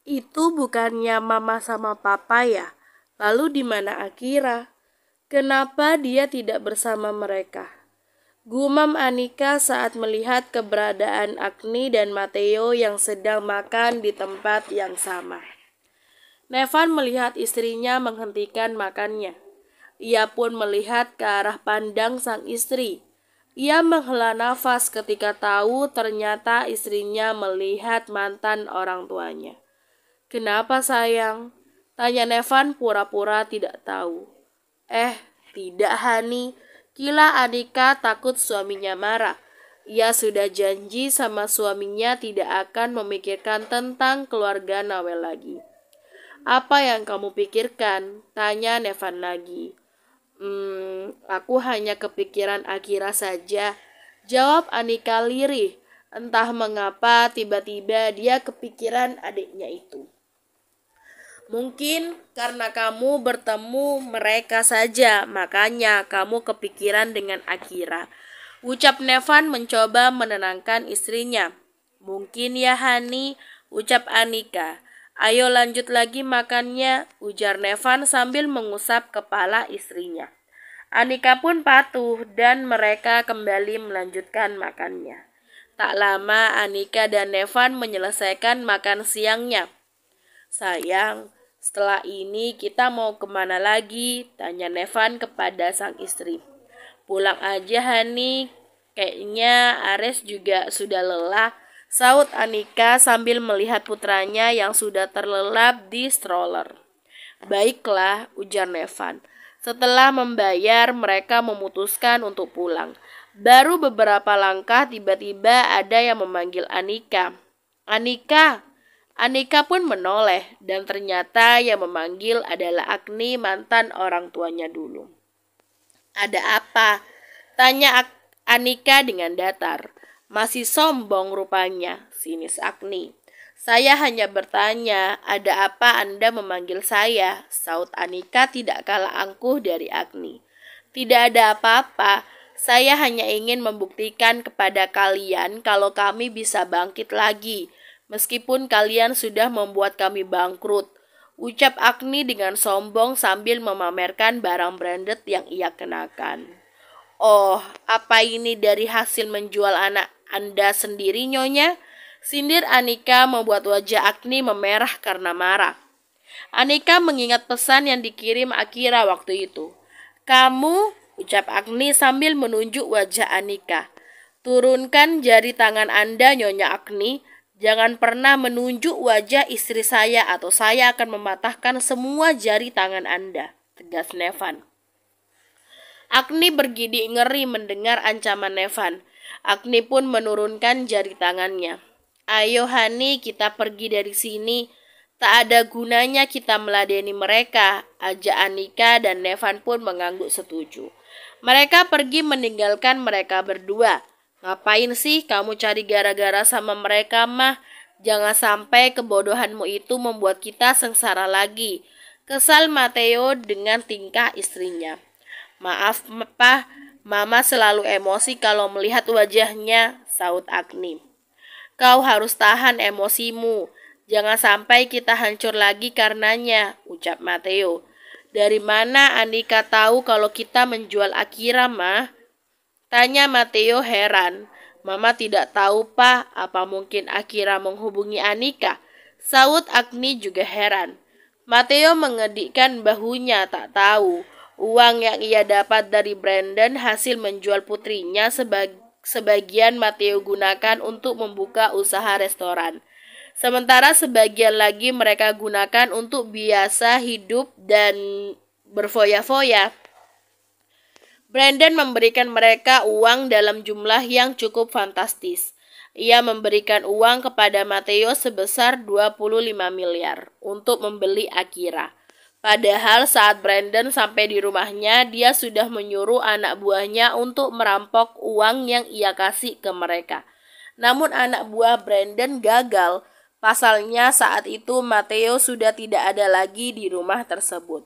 Itu bukannya mama sama papa ya? Lalu di mana Akira? Kenapa dia tidak bersama mereka? Gumam Anika saat melihat keberadaan Agni dan Matteo yang sedang makan di tempat yang sama. Nevan melihat istrinya menghentikan makannya. Ia pun melihat ke arah pandang sang istri. Ia menghela nafas ketika tahu ternyata istrinya melihat mantan orang tuanya. "Kenapa sayang?" tanya Nevan pura-pura tidak tahu. Tidak Hani. Kila Anika takut suaminya marah. Ia sudah janji sama suaminya tidak akan memikirkan tentang keluarga Nawel lagi. "Apa yang kamu pikirkan?" tanya Nevan lagi. Aku hanya kepikiran Akira saja," jawab Anika lirih. Entah mengapa tiba-tiba dia kepikiran adiknya itu. "Mungkin karena kamu bertemu mereka saja, makanya kamu kepikiran dengan Akira," ucap Nevan mencoba menenangkan istrinya. "Mungkin ya Hani," ucap Anika. "Ayo lanjut lagi makannya," ujar Nevan sambil mengusap kepala istrinya. Anika pun patuh dan mereka kembali melanjutkan makannya. Tak lama Anika dan Nevan menyelesaikan makan siangnya. "Sayang, setelah ini kita mau kemana lagi?" tanya Nevan kepada sang istri. "Pulang aja Hani, kayaknya Ares juga sudah lelah," saut Anika sambil melihat putranya yang sudah terlelap di stroller. "Baiklah," ujar Nevan. Setelah membayar, mereka memutuskan untuk pulang. Baru beberapa langkah tiba-tiba ada yang memanggil Anika. "Anika!" Anika pun menoleh dan ternyata yang memanggil adalah Agni, mantan orang tuanya dulu. "Ada apa?" tanya Anika dengan datar. "Masih sombong rupanya," sinis Agni. "Saya hanya bertanya, ada apa Anda memanggil saya?" saut Anika tidak kalah angkuh dari Agni. "Tidak ada apa-apa, saya hanya ingin membuktikan kepada kalian kalau kami bisa bangkit lagi. Meskipun kalian sudah membuat kami bangkrut," ucap Agni dengan sombong sambil memamerkan barang branded yang ia kenakan. "Oh, apa ini dari hasil menjual anak Anda sendiri, Nyonya?" sindir Anika membuat wajah Agni memerah karena marah. Anika mengingat pesan yang dikirim Akira waktu itu. "Kamu," ucap Agni sambil menunjuk wajah Anika. "Turunkan jari tangan Anda, Nyonya Agni. Jangan pernah menunjuk wajah istri saya atau saya akan mematahkan semua jari tangan Anda," tegas Nevan. Agni bergidik ngeri mendengar ancaman Nevan. Agni pun menurunkan jari tangannya. "Ayo Hani, kita pergi dari sini. Tak ada gunanya kita meladeni mereka," ajak Anika dan Nevan pun mengangguk setuju. Mereka pergi meninggalkan mereka berdua. "Ngapain sih kamu cari gara-gara sama mereka, Mah? Jangan sampai kebodohanmu itu membuat kita sengsara lagi," kesal Matteo dengan tingkah istrinya. "Maaf, Pak, Mama selalu emosi kalau melihat wajahnya," saut Agni. "Kau harus tahan emosimu. Jangan sampai kita hancur lagi karenanya," ucap Matteo. "Dari mana Anika tahu kalau kita menjual Akira, Mah?" tanya Matteo heran. "Mama tidak tahu, Pak. Apa mungkin Akira menghubungi Anika?" saut Agni juga heran. Matteo mengedikkan bahunya, tak tahu. Uang yang ia dapat dari Brandon hasil menjual putrinya sebagian Matteo gunakan untuk membuka usaha restoran. Sementara sebagian lagi mereka gunakan untuk biasa hidup dan berfoya-foya. Brandon memberikan mereka uang dalam jumlah yang cukup fantastis. Ia memberikan uang kepada Matteo sebesar 25 miliar untuk membeli Akira. Padahal saat Brandon sampai di rumahnya, dia sudah menyuruh anak buahnya untuk merampok uang yang ia kasih ke mereka. Namun anak buah Brandon gagal. Pasalnya saat itu Matteo sudah tidak ada lagi di rumah tersebut.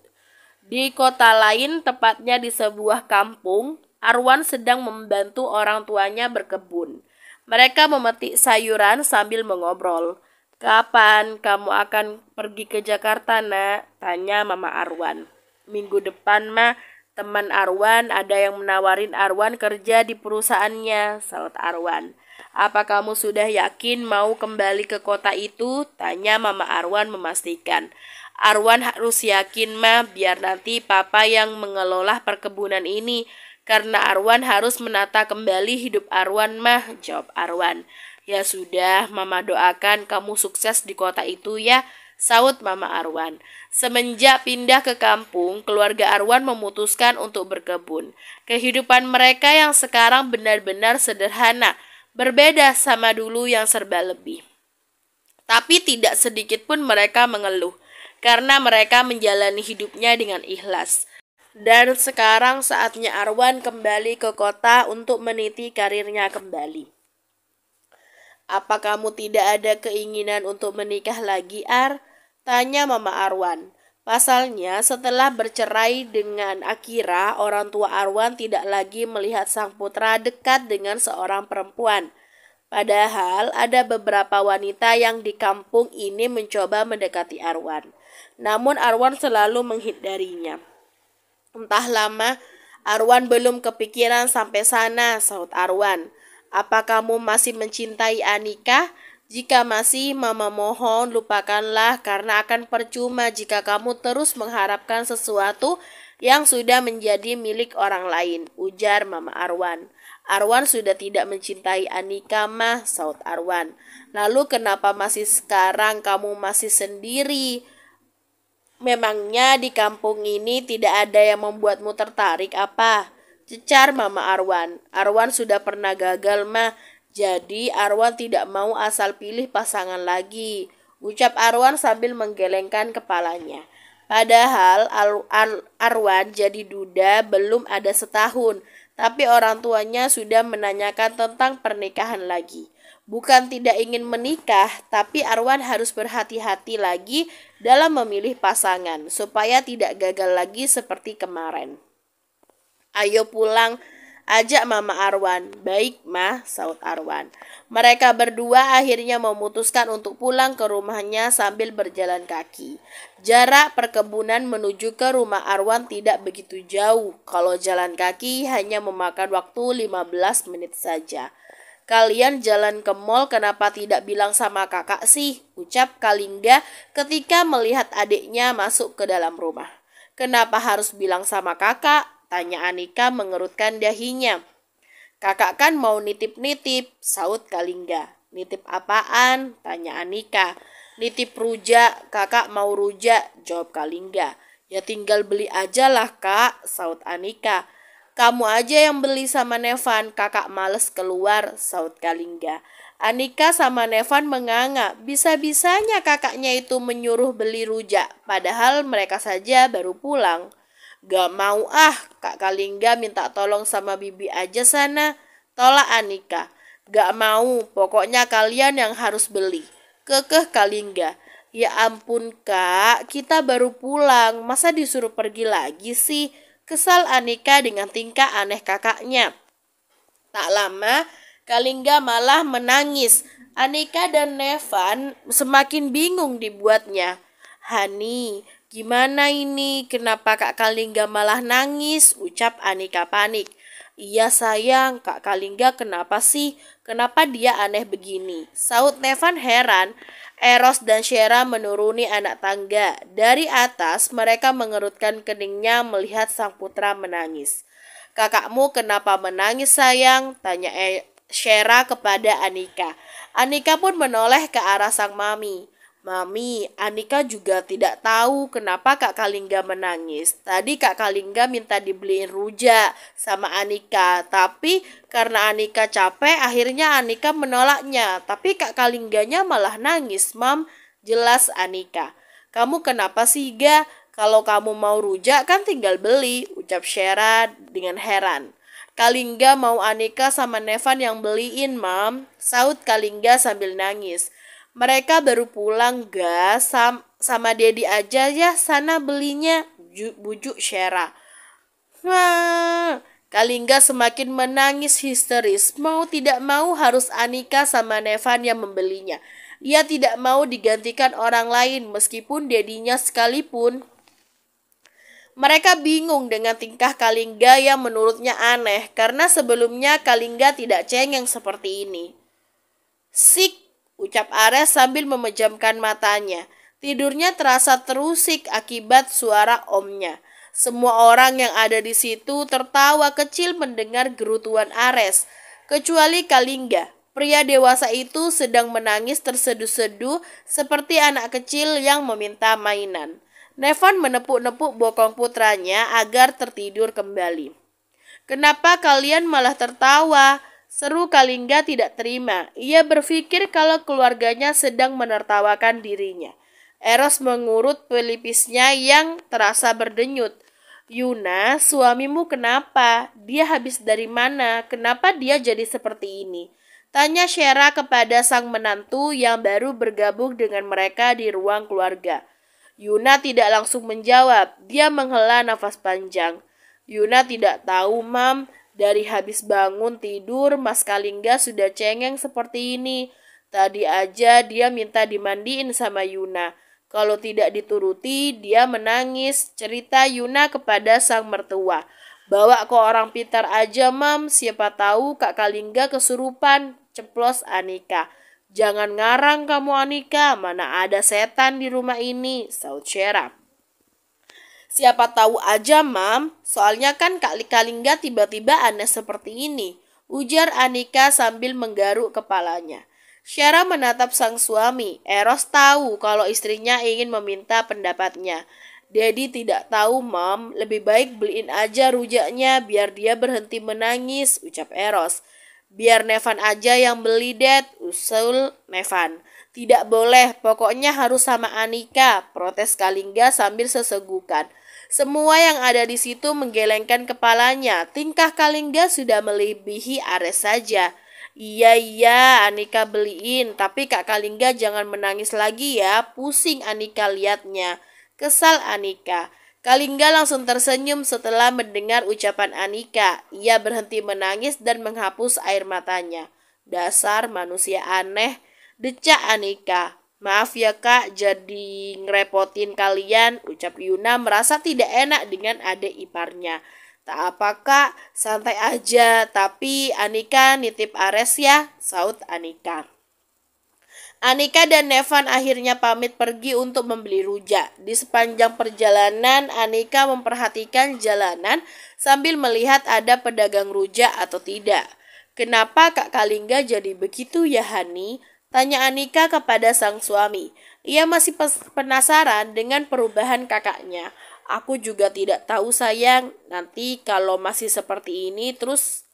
Di kota lain, tepatnya di sebuah kampung, Arwan sedang membantu orang tuanya berkebun. Mereka memetik sayuran sambil mengobrol. Kapan kamu akan pergi ke Jakarta, nak? Tanya Mama Arwan. Minggu depan, mah. Teman Arwan ada yang menawarin Arwan kerja di perusahaannya, saut Arwan. Apa kamu sudah yakin mau kembali ke kota itu? Tanya Mama Arwan memastikan. Arwan harus yakin, mah, biar nanti papa yang mengelola perkebunan ini. Karena Arwan harus menata kembali hidup Arwan, mah, jawab Arwan. Ya sudah, Mama doakan kamu sukses di kota itu ya, saut Mama Arwan. Semenjak pindah ke kampung, keluarga Arwan memutuskan untuk berkebun. Kehidupan mereka yang sekarang benar-benar sederhana, berbeda sama dulu yang serba lebih. Tapi tidak sedikit pun mereka mengeluh, karena mereka menjalani hidupnya dengan ikhlas. Dan sekarang saatnya Arwan kembali ke kota untuk meniti karirnya kembali. Apa kamu tidak ada keinginan untuk menikah lagi, Ar? Tanya Mama Arwan. Pasalnya, setelah bercerai dengan Akira, orang tua Arwan tidak lagi melihat sang putra dekat dengan seorang perempuan. Padahal ada beberapa wanita yang di kampung ini mencoba mendekati Arwan. Namun Arwan selalu menghindarinya. Entah lama, Arwan belum kepikiran sampai sana, saut Arwan. Apa kamu masih mencintai Anika? Jika masih, Mama mohon lupakanlah karena akan percuma jika kamu terus mengharapkan sesuatu yang sudah menjadi milik orang lain, ujar Mama Arwan. Arwan sudah tidak mencintai Anika, mah, saut Arwan. Lalu kenapa masih sekarang kamu masih sendiri? Memangnya di kampung ini tidak ada yang membuatmu tertarik apa? Cecar Mama Arwan. Arwan sudah pernah gagal, mah. Jadi Arwan tidak mau asal pilih pasangan lagi, ucap Arwan sambil menggelengkan kepalanya. Padahal Arwan jadi duda belum ada setahun, tapi orang tuanya sudah menanyakan tentang pernikahan lagi. Bukan tidak ingin menikah, tapi Arwan harus berhati-hati lagi dalam memilih pasangan supaya tidak gagal lagi seperti kemarin. Ayo pulang, ajak Mama Arwan. Baik, Mah, saut Arwan. Mereka berdua akhirnya memutuskan untuk pulang ke rumahnya sambil berjalan kaki. Jarak perkebunan menuju ke rumah Arwan tidak begitu jauh. Kalau jalan kaki hanya memakan waktu 15 menit saja. Kalian jalan ke mall kenapa tidak bilang sama kakak sih? Ucap Kalingga ketika melihat adiknya masuk ke dalam rumah. Kenapa harus bilang sama kakak? Tanya Anika mengerutkan dahinya. Kakak kan mau nitip-nitip, saut Kalingga. Nitip apaan? Tanya Anika. Nitip rujak, kakak mau rujak, jawab Kalingga. Ya tinggal beli aja lah, kak, saut Anika. Kamu aja yang beli sama Nevan, kakak males keluar, saut Kalingga. Anika sama Nevan menganga, bisa-bisanya kakaknya itu menyuruh beli rujak, padahal mereka saja baru pulang. Gak mau ah, Kak Kalingga minta tolong sama bibi aja sana, tolak Anika. Gak mau, pokoknya kalian yang harus beli, kekeh Kalingga. Ya ampun kak, kita baru pulang, masa disuruh pergi lagi sih? Kesal Anika dengan tingkah aneh kakaknya. Tak lama, Kalingga malah menangis. Anika dan Nevan semakin bingung dibuatnya. Hani, gimana ini? Kenapa Kak Kalingga malah nangis? Ucap Anika panik. Iya sayang, Kak Kalingga kenapa sih? Kenapa dia aneh begini? Saut Nevan heran. Eros dan Shera menuruni anak tangga. Dari atas mereka mengerutkan keningnya melihat sang putra menangis. Kakakmu kenapa menangis sayang? Tanya Shera kepada Anika. Anika pun menoleh ke arah sang mami. Mami, Anika juga tidak tahu kenapa Kak Kalingga menangis. Tadi Kak Kalingga minta dibeliin rujak sama Anika, tapi karena Anika capek, akhirnya Anika menolaknya. Tapi Kak Kalingganya malah nangis, Mam. Jelas Anika. Kamu kenapa sih, Ga? Kalau kamu mau rujak kan tinggal beli, ucap Shera dengan heran. Kalingga mau Anika sama Nevan yang beliin, Mam. Saut Kalingga sambil nangis. Mereka baru pulang, gas, sama Dedi aja ya sana belinya, bujuk Shera. Wah, Kalingga semakin menangis histeris. Mau tidak mau harus Anika sama Nevan yang membelinya. Ia tidak mau digantikan orang lain meskipun dedinya sekalipun. Mereka bingung dengan tingkah Kalingga yang menurutnya aneh karena sebelumnya Kalingga tidak cengeng seperti ini. "Sik," ucap Ares sambil memejamkan matanya. Tidurnya terasa terusik akibat suara omnya. Semua orang yang ada di situ tertawa kecil mendengar gerutuan Ares, kecuali Kalingga. Pria dewasa itu sedang menangis terseduh-seduh seperti anak kecil yang meminta mainan. Nevan menepuk-nepuk bokong putranya agar tertidur kembali. "Kenapa kalian malah tertawa?" seru Kalingga tidak terima. Ia berpikir kalau keluarganya sedang menertawakan dirinya. Eros mengurut pelipisnya yang terasa berdenyut. "Yuna, suamimu kenapa? Dia habis dari mana? Kenapa dia jadi seperti ini?" tanya Shera kepada sang menantu yang baru bergabung dengan mereka di ruang keluarga. Yuna tidak langsung menjawab. Dia menghela nafas panjang. "Yuna tidak tahu, Mam. Dari habis bangun tidur, Mas Kalingga sudah cengeng seperti ini. Tadi aja dia minta dimandiin sama Yuna. Kalau tidak dituruti, dia menangis," cerita Yuna kepada sang mertua. "Bawa ke orang pintar aja, Mam. Siapa tahu Kak Kalingga kesurupan," ceplos Anika. "Jangan ngarang kamu, Anika. Mana ada setan di rumah ini," saut Shera. "Siapa tahu aja, Mam. Soalnya kan Kak Kalingga tiba-tiba aneh seperti ini," ujar Anika sambil menggaruk kepalanya. Shera menatap sang suami. Eros tahu kalau istrinya ingin meminta pendapatnya. "Dedi tidak tahu, Mam. Lebih baik beliin aja rujaknya biar dia berhenti menangis," ucap Eros. "Biar Nevan aja yang beli, Dad," usul Nevan. "Tidak boleh, pokoknya harus sama Anika," protes Kalingga sambil sesegukan. Semua yang ada di situ menggelengkan kepalanya. Tingkah Kalingga sudah melebihi Ares saja. Iya, Anika beliin, tapi Kak Kalingga jangan menangis lagi ya, pusing Anika liatnya," kesal Anika. Kalingga langsung tersenyum setelah mendengar ucapan Anika. Ia berhenti menangis dan menghapus air matanya. "Dasar manusia aneh," decak Anika. "Maaf ya Kak, jadi ngerepotin kalian," ucap Yuna merasa tidak enak dengan adik iparnya. "Tak apa Kak, santai aja, tapi Anika nitip Ares ya," saut Anika. Anika dan Nevan akhirnya pamit pergi untuk membeli rujak. Di sepanjang perjalanan, Anika memperhatikan jalanan sambil melihat ada pedagang rujak atau tidak. "Kenapa Kak Kalingga jadi begitu ya, Hani?" tanya Anika kepada sang suami. Ia masih penasaran dengan perubahan kakaknya. "Aku juga tidak tahu sayang, nanti kalau masih seperti ini terus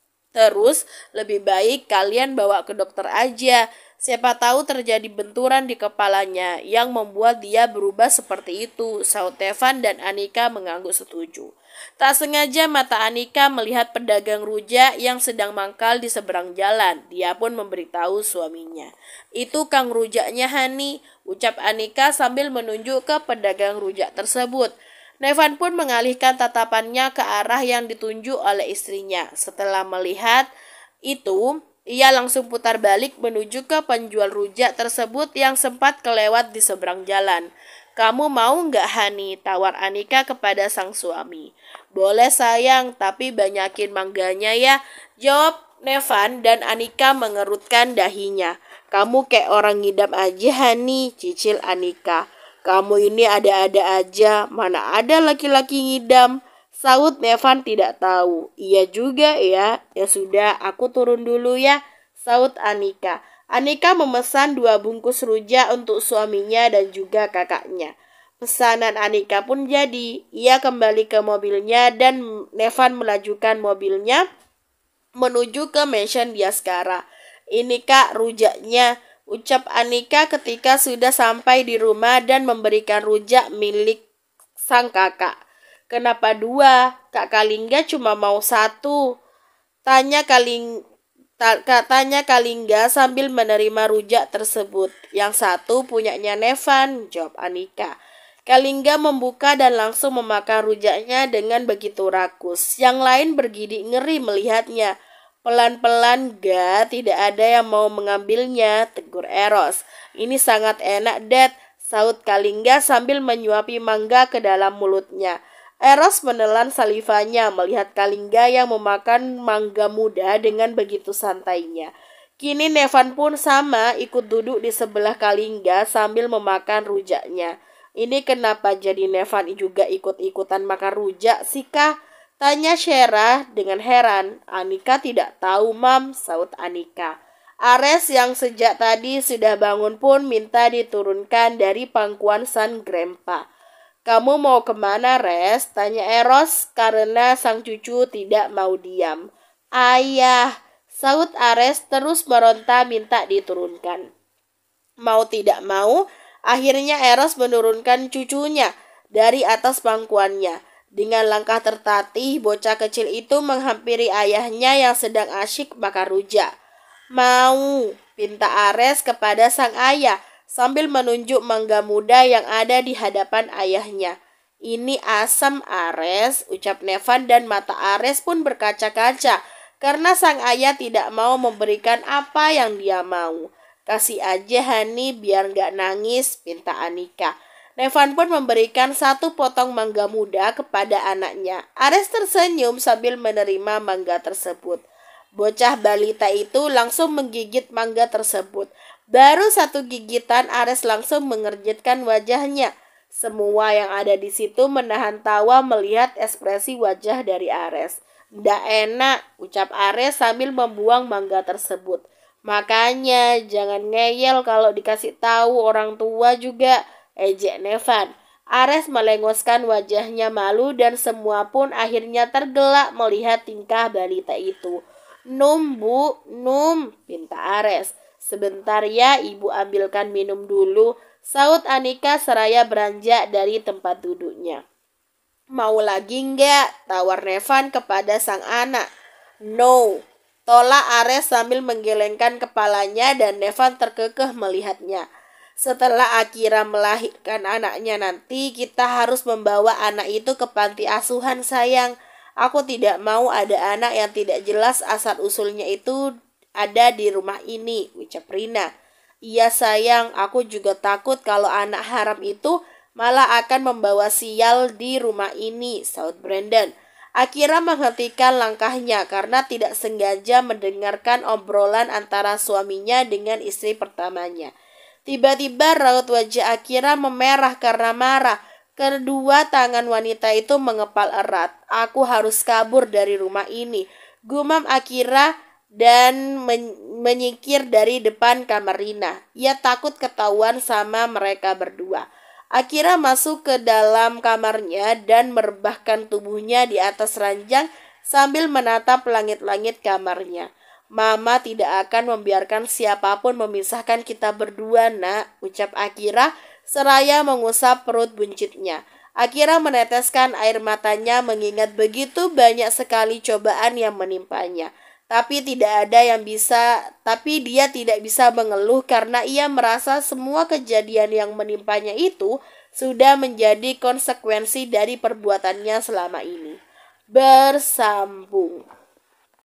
lebih baik kalian bawa ke dokter aja. Siapa tahu terjadi benturan di kepalanya yang membuat dia berubah seperti itu," saut Nevan dan Anika mengangguk setuju. Tak sengaja mata Anika melihat pedagang rujak yang sedang mangkal di seberang jalan. Dia pun memberitahu suaminya. "Itu Kang rujaknya, Hani," ucap Anika sambil menunjuk ke pedagang rujak tersebut. Nevan pun mengalihkan tatapannya ke arah yang ditunjuk oleh istrinya. Setelah melihat itu, ia langsung putar balik menuju ke penjual rujak tersebut yang sempat kelewat di seberang jalan. "Kamu mau nggak, Hani?" tawar Anika kepada sang suami. "Boleh sayang, tapi banyakin mangganya ya," jawab Nevan dan Anika mengerutkan dahinya. "Kamu kayak orang ngidam aja, Hani," cicil Anika. "Kamu ini ada-ada aja, mana ada laki-laki ngidam," saut Nevan tidak tahu. "Iya juga ya, ya sudah aku turun dulu ya," saut Anika. Anika memesan 2 bungkus rujak untuk suaminya dan juga kakaknya. Pesanan Anika pun jadi. Ia kembali ke mobilnya dan Nevan melajukan mobilnya menuju ke mansion Diaskara. "Ini Kak rujaknya," ucap Anika ketika sudah sampai di rumah dan memberikan rujak milik sang kakak. "Kenapa 2? Kak Kalingga cuma mau 1, tanya Kalingga sambil menerima rujak tersebut. "Yang 1 punyanya Nevan," jawab Anika. Kalingga membuka dan langsung memakan rujaknya dengan begitu rakus. Yang lain bergidik ngeri melihatnya. Pelan-pelan, Ga, tidak ada yang mau mengambilnya, tegur Eros. Ini sangat enak, Dad, sahut Kalingga sambil menyuapi mangga ke dalam mulutnya. Eros menelan salivanya melihat Kalingga yang memakan mangga muda dengan begitu santainya. Kini Nevan pun sama ikut duduk di sebelah Kalingga sambil memakan rujaknya. Ini kenapa jadi Nevan juga ikut-ikutan makan rujak sih, Kah? Tanya Syera dengan heran. Anika tidak tahu, Mam, sahut Anika. Ares yang sejak tadi sudah bangun pun minta diturunkan dari pangkuan sang grandpa. Kamu mau kemana, Res? Tanya Eros karena sang cucu tidak mau diam. Ayah, sahut Ares terus meronta minta diturunkan. Mau tidak mau, akhirnya Eros menurunkan cucunya dari atas pangkuannya. Dengan langkah tertatih, bocah kecil itu menghampiri ayahnya yang sedang asyik bakar rujak. Mau, pinta Ares kepada sang ayah sambil menunjuk mangga muda yang ada di hadapan ayahnya. Ini asam, Ares, ucap Nevan, dan mata Ares pun berkaca-kaca karena sang ayah tidak mau memberikan apa yang dia mau. Kasih aja Hani biar gak nangis, pinta Anika. Nevan pun memberikan satu potong mangga muda kepada anaknya. Ares tersenyum sambil menerima mangga tersebut. Bocah balita itu langsung menggigit mangga tersebut. Baru satu gigitan, Ares langsung mengerjitkan wajahnya. Semua yang ada di situ menahan tawa melihat ekspresi wajah dari Ares. Nggak enak, ucap Ares sambil membuang mangga tersebut. Makanya jangan ngeyel kalau dikasih tahu orang tua juga, ejek Nevan. Ares melengoskan wajahnya malu dan semua pun akhirnya tergelak melihat tingkah balita itu. Num, Bu, num, pinta Ares. Sebentar ya, ibu ambilkan minum dulu, sahut Anika seraya beranjak dari tempat duduknya. Mau lagi enggak? Tawar Nevan kepada sang anak. No, tolak Ares sambil menggelengkan kepalanya dan Nevan terkekeh melihatnya. Setelah Akira melahirkan anaknya nanti, kita harus membawa anak itu ke panti asuhan, sayang. Aku tidak mau ada anak yang tidak jelas asal-usulnya itu ada di rumah ini, ucap Rina. Iya sayang, aku juga takut kalau anak haram itu malah akan membawa sial di rumah ini, sahut Brandon. Akira menghentikan langkahnya karena tidak sengaja mendengarkan obrolan antara suaminya dengan istri pertamanya. Tiba-tiba raut wajah Akira memerah karena marah. Kedua tangan wanita itu mengepal erat. Aku harus kabur dari rumah ini, gumam Akira dan menyingkir dari depan kamar Rina. Ia takut ketahuan sama mereka berdua. Akira masuk ke dalam kamarnya dan merebahkan tubuhnya di atas ranjang sambil menatap langit-langit kamarnya. Mama tidak akan membiarkan siapapun memisahkan kita berdua, nak, ucap Akira seraya mengusap perut buncitnya. Akira meneteskan air matanya mengingat begitu banyak sekali cobaan yang menimpanya. Tapi dia tidak bisa mengeluh karena ia merasa semua kejadian yang menimpanya itu sudah menjadi konsekuensi dari perbuatannya selama ini. Bersambung.